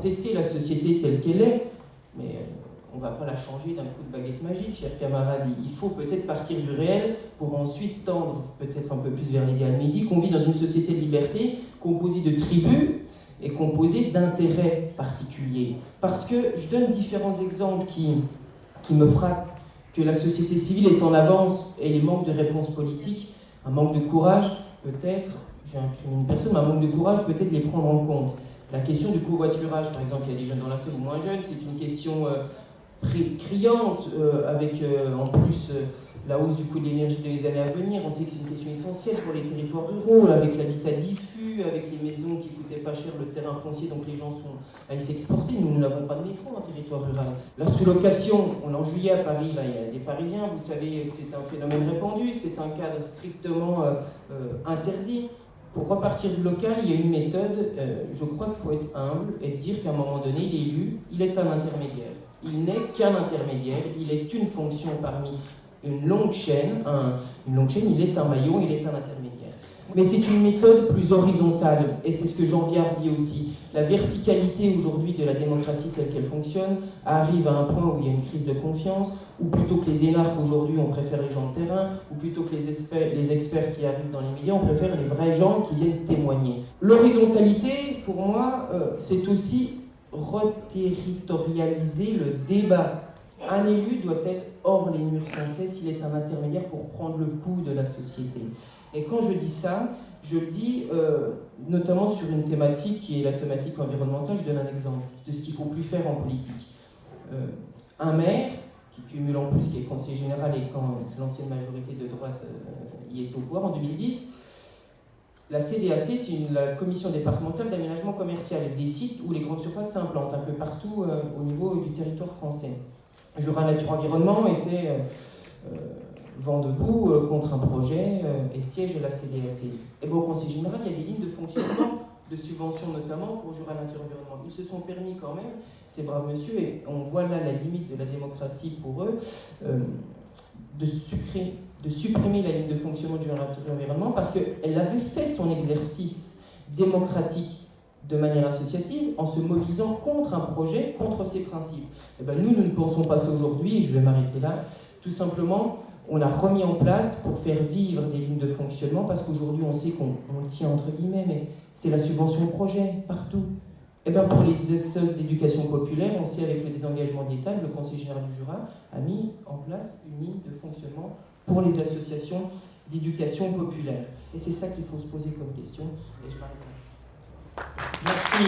contester la société telle qu'elle est, mais on ne va pas la changer d'un coup de baguette magique, chers camarades. Il faut peut-être partir du réel pour ensuite tendre peut-être un peu plus vers l'idéal. Mais il dit qu'on vit dans une société de liberté composée de tribus et composée d'intérêts particuliers. Parce que je donne différents exemples qui me frappent, que la société civile est en avance et les manques de réponses politiques, un manque de courage, peut-être, j'incrimine personne, mais un manque de courage, peut-être les prendre en compte. La question du covoiturage, par exemple, il y a des jeunes dans la salle ou moins jeunes, c'est une question criante, avec en plus la hausse du coût de l'énergie dans les années à venir. On sait que c'est une question essentielle pour les territoires ruraux, avec l'habitat diffus, avec les maisons qui coûtaient pas cher, le terrain foncier, donc les gens sont allés s'exporter. Nous n'avons pas de métro en territoire rural. La sous-location, on en juillet à Paris, là, il y a des Parisiens, vous savez que c'est un phénomène répandu, c'est un cadre strictement interdit. Pour repartir du local, il y a une méthode, je crois qu'il faut être humble et dire qu'à un moment donné, l'élu, il est un intermédiaire. Il n'est qu'un intermédiaire, il est une fonction parmi une longue chaîne. Une longue chaîne, il est un maillon, il est un intermédiaire. Mais c'est une méthode plus horizontale, et c'est ce que Jean Viard dit aussi. La verticalité aujourd'hui de la démocratie telle qu'elle fonctionne arrive à un point où il y a une crise de confiance, ou plutôt que les énarques aujourd'hui, on préfère les gens de terrain, ou plutôt que les experts qui arrivent dans les médias, on préfère les vrais gens qui viennent témoigner. L'horizontalité, pour moi, c'est aussi reterritorialiser le débat. Un élu doit être hors les murs sans cesse, il est un intermédiaire pour prendre le pouls de la société. Et quand je dis ça, je le dis notamment sur une thématique qui est la thématique environnementale. Je donne un exemple de ce qu'il ne faut plus faire en politique. Un maire qui cumule en plus, qui est conseiller général et quand l'ancienne majorité de droite y est au pouvoir en 2010, la CDAC, c'est la commission départementale d'aménagement commercial, des sites où les grandes surfaces s'implantent un peu partout au niveau du territoire français. Jura Nature Environnement était vent debout contre un projet et siège à la CDAC. Et bien, au Conseil général, il y a des lignes de fonctionnement, de subventions notamment pour Jura Nature Environnement. Ils se sont permis quand même, ces braves messieurs, et on voit là la limite de la démocratie pour eux, de supprimer la ligne de fonctionnement du Jura Nature Environnement parce qu'elle avait fait son exercice démocratique de manière associative en se mobilisant contre un projet, contre ses principes. Et ben nous ne pensons pas ça aujourd'hui, et je vais m'arrêter là. Tout simplement, on a remis en place pour faire vivre des lignes de fonctionnement, parce qu'aujourd'hui on sait qu'on tient entre guillemets, mais c'est la subvention au projet, partout. Et bien pour les SOS d'éducation populaire, on sait avec le désengagement de l'État, le Conseil général du Jura a mis en place une ligne de fonctionnement pour les associations d'éducation populaire. Et c'est ça qu'il faut se poser comme question, et je m'arrête là. Merci.